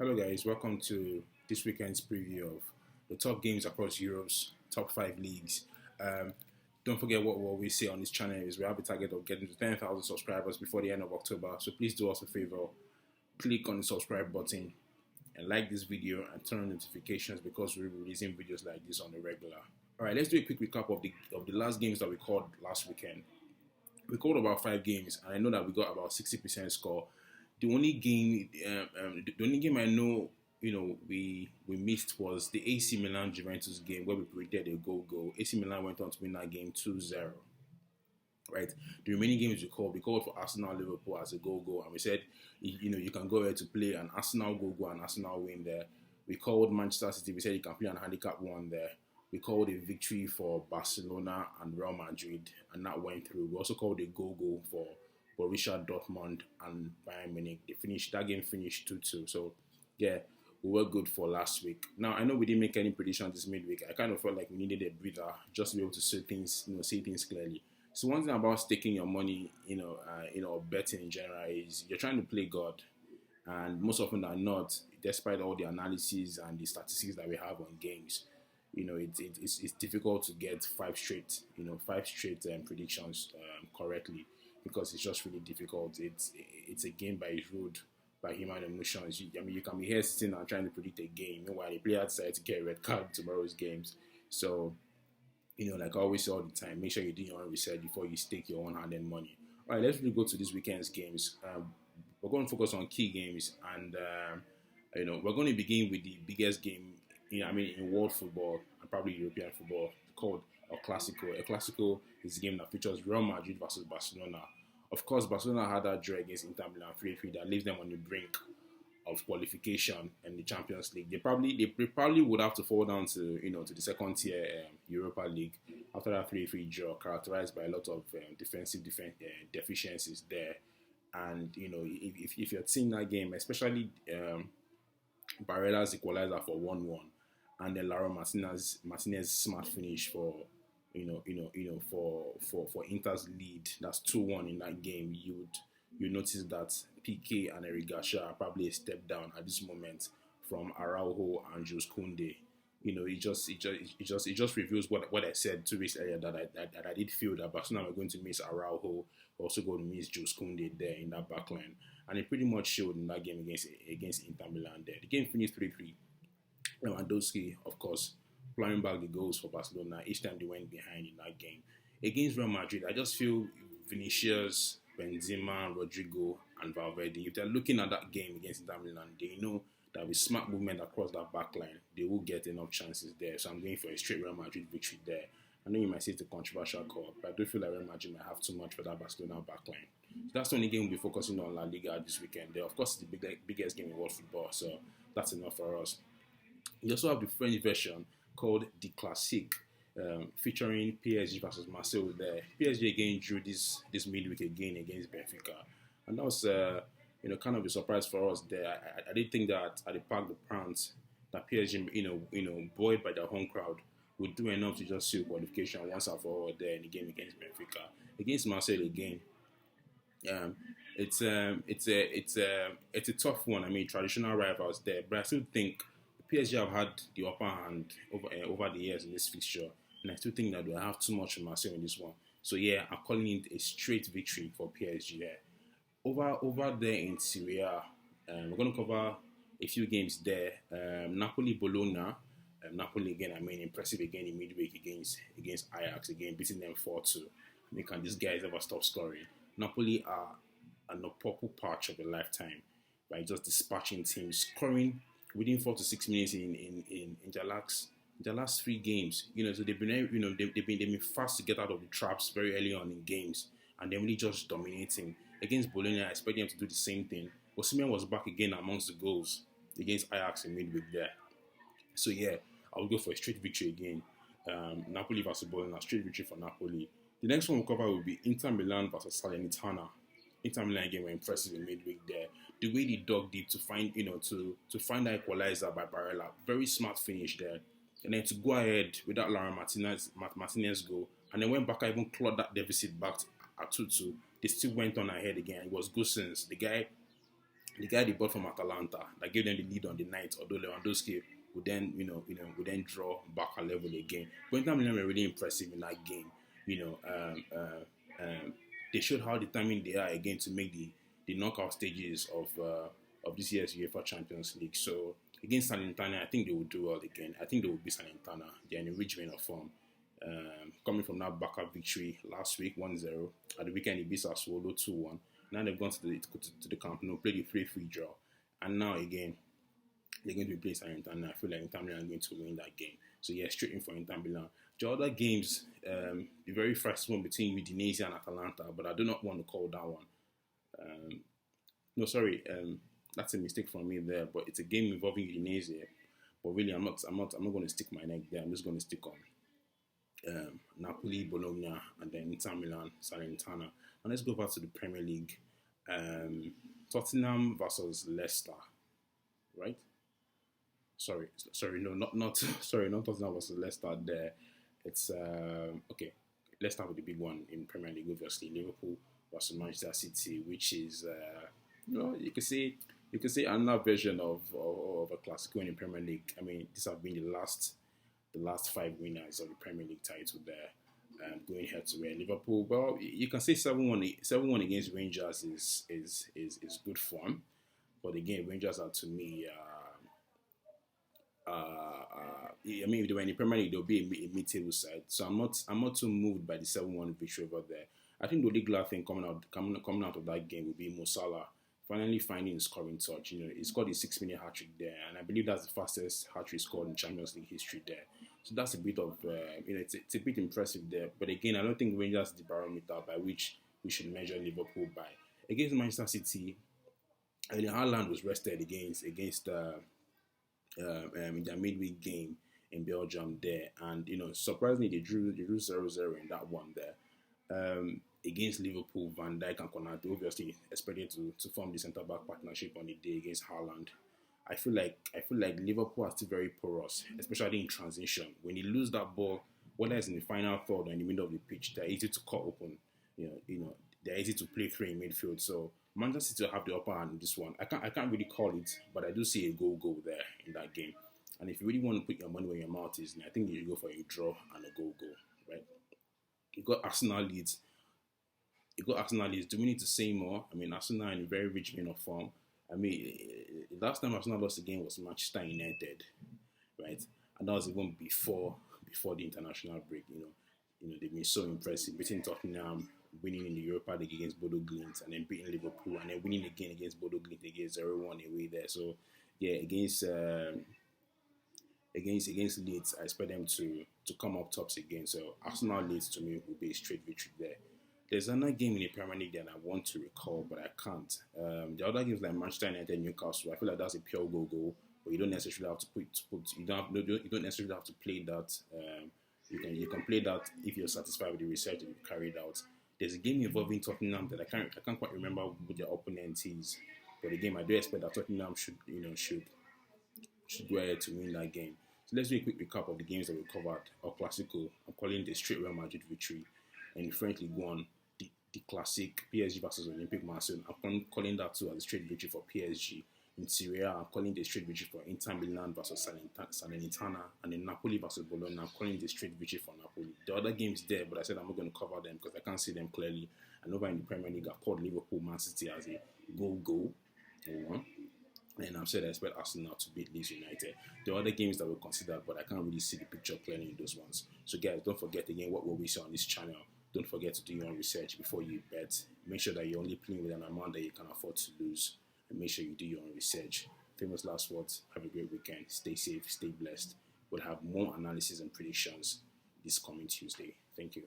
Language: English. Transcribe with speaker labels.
Speaker 1: Hello, guys. Welcome to this weekend's preview of the top games across Europe's top five leagues. Um, don't forget what we always say on this channel is we have a target of getting to 10,000 subscribers before the end of October. So please do us a favor, click on the subscribe button and like this video and turn on notifications because we're releasing videos like this on the regular. All right, let's do a quick recap of the last games that we called last weekend. We called about 5 games, and I know that we got about 60% score. The only game I know, we missed was the AC Milan Juventus game where we predicted a goal. AC Milan went on to win that game 2-0. Right. The remaining games we called for Arsenal Liverpool as a goal, and we said, you can go ahead to play an Arsenal goal and Arsenal win there. We called Manchester City. We said you can play an handicap one there. We called a victory for Barcelona and Real Madrid, and that went through. We also called a goal for Borussia Dortmund and Bayern Munich. That game finished 2-2. So, yeah, we were good for last week. Now, I know we didn't make any predictions this midweek. I kind of felt like we needed a breather just to be able to see things clearly. So one thing about staking your money, betting in general is you're trying to play God. And most often than not, despite all the analysis and the statistics that we have on games, it's difficult to get five straight predictions correctly because it's just really difficult. It's a game by its road, by human emotions. You can be here sitting and trying to predict a game, while the player decides to get a red card tomorrow's games. So, like I always say all the time, make sure you do your own research before you stake your own hard-earned money. All right, let's really go to this weekend's games. We're going to focus on key games, and we're going to begin with the biggest game in world football and probably European football, called El Classico. El Classico is a game that features Real Madrid versus Barcelona. Of course, Barcelona had that draw against Inter Milan 3-3 that leaves them on the brink of qualification in the Champions League. They probably would have to fall down to to the second tier Europa League after that 3-3 draw, characterized by a lot of defensive deficiencies there. And if you're seeing that game, especially Barrella's equalizer for 1-1, and then Laura Martinez's smart finish for Inter's lead, that's 2-1 in that game, you notice that PK and Eric Garcia are probably a step down at this moment from Araujo and Jules Koundé. It just reveals what I said 2 weeks earlier, that I did feel that Barcelona were going to miss Araujo, also going to miss Jules Koundé there in that backline, and it pretty much showed in that game against Inter Milan there. The game finished 3-3. Lewandowski, of course, plowing back the goals for Barcelona each time they went behind in that game. Against Real Madrid, I just feel Vinicius, Benzema, Rodrigo, and Valverde, if they're looking at that game against Inter Milan, they know that with smart movement across that backline, they will get enough chances there. So I'm going for a straight Real Madrid victory there. I know you might say it's a controversial call, but I do feel like Real Madrid might have too much for that Barcelona backline. So that's the only game we'll be focusing on La Liga this weekend. There, of course, it's the biggest game in world football, so that's enough for us. You also have the French version called the Classique, featuring PSG versus Marseille there. PSG again drew this midweek again against Benfica, and that was kind of a surprise for us there. I did think that at the Parc des Princes that PSG buoyed by the home crowd would do enough to just seal qualification once and for all there in the game against Benfica. Against Marseille again, it's a tough one. I mean, traditional rivals there, but I still think PSG have had the upper hand over the years in this fixture, and I still think that they have too much in Marseille in this one. So yeah, I'm calling it a straight victory for PSG there. Over there in Serie A, we're going to cover a few games there. Napoli-Bologna. Napoli again, impressive again in midweek against Ajax, again beating them 4-2. Can these guys ever stop scoring? Napoli are an purple patch of a lifetime by just dispatching teams, scoring within 4 to 6 minutes in their last 3 games. So they've been fast to get out of the traps very early on in games, and they're really just dominating. Against Bologna, I expect them to do the same thing. Osimhen was back again amongst the goals against Ajax in midweek there. So yeah, I'll go for a straight victory again. Napoli versus Bologna, straight victory for Napoli. The next one we'll cover will be Inter Milan versus Salernitana. Inter Milan again were impressive in midweek there. The way they dug deep to find find that equalizer by Barella, very smart finish there. And then to go ahead with that Laura Martinez goal, and then when Barca even clawed that deficit back at 2-2, they still went on ahead again. It was Gosens, the guy the guy they bought from Atalanta that gave them the lead on the night, although Lewandowski would then, would then draw back a level again. But Inter Milan were really impressive in that game. They showed how determined they are again to make the knockout stages of this year's UEFA Champions League. So against Salernitana, I think they will do well again. I think they will beat Salernitana. They're in a rich vein of form. Coming from that backup victory last week, 1-0. At the weekend, they beat Sassuolo 2-1. Now they've gone to the Camp Nou, played a 3-3 draw. And now again, they're going to be playing Salernitana. I feel like Inter Milan are going to win that game. So yeah, straight in for Inter Milan. The other games, the very first one between Udinese and Atalanta, but I do not want to call that one. That's a mistake from me there. But it's a game involving Udinese. But really, I'm not going to stick my neck there. I'm just going to stick on Napoli, Bologna, and then Inter Milan, Salernitana. And let's go back to the Premier League. Tottenham versus Leicester, right? Not Tottenham versus Leicester. There, it's okay. Leicester with the big one in Premier League, obviously. Liverpool versus Manchester City, which is you could say another version of a Classico in the Premier League. I mean, these have been the last 5 winners of the Premier League title there. Going head to head. Liverpool, well, you can say 7-1 against Rangers is good form, but again, Rangers are to me. I mean, if they were in the Premier League, they'll be a mid-table side. So I'm not too moved by the 7-1 victory over there. I think the only glad thing coming out of that game would be Mo Salah finally finding his scoring touch. He scored a 6-minute hat-trick there, and I believe that's the fastest hat-trick scored in Champions League history there. So that's a bit of, it's a bit impressive there. But again, I don't think Rangers is the barometer by which we should measure Liverpool by. Against Manchester City, Haaland was rested against in their midweek game in Belgium there, and surprisingly they drew 0-0 in that one there. Against Liverpool, Van Dijk and Konate obviously expected to form the centre back partnership on the day against Haaland. I feel like Liverpool are still very porous, especially in transition. When you lose that ball, whether it's in the final third or in the middle of the pitch, they're easy to cut open. They're easy to play through in midfield. So Manchester City will have the upper hand in this one. I can't really call it, but I do see a goal there in that game. And if you really want to put your money where your mouth is, I think you should go for a draw and a goal, right? You got Arsenal Leeds. Do we need to say more? I mean, Arsenal are in a very rich vein of form. I mean, last time Arsenal lost the game was Manchester United, right? And that was even before the international break. They've been so impressive, beating Tottenham, winning in the Europa League against Bodo Glimt, and then beating Liverpool, and then winning again against Bodo Glimt against 0-1 away there. So yeah, against Leeds, I expect them to come up tops again. So Arsenal Leeds to me will be a straight victory there. There's another game in the Premier League that I want to recall, but I can't. The other games like Manchester United, Newcastle, I feel like that's a pure goal, but you don't necessarily have to you don't necessarily have to play that. You can play that if you're satisfied with the research that you've carried out. There's a game involving Tottenham that I can't quite remember who their opponent is, but again, I do expect that Tottenham should go ahead to win that game. So let's do a quick recap of the games that we covered. Our Classico, I'm calling it a straight Real Madrid victory, and the French Ligue 1. The classic PSG versus Olympique Marseille. I'm calling that too as a straight victory for PSG. In Serie A, I'm calling the straight victory for Inter Milan versus Salernitana, and in Napoli versus Bologna, I'm calling the straight victory for Napoli. The other games there, but I said I'm not going to cover them because I can't see them clearly. And over in the Premier League, I've called Liverpool, Man City as a goal. And I've said I expect Arsenal to beat Leeds United. There are other games that were considered, but I can't really see the picture clearly in those ones. So guys, don't forget again what we see on this channel. Don't forget to do your own research before you bet. Make sure that you're only playing with an amount that you can afford to lose. And make sure you do your own research. Famous last words. Have a great weekend. Stay safe. Stay blessed. We'll have more analysis and predictions this coming Tuesday. Thank you.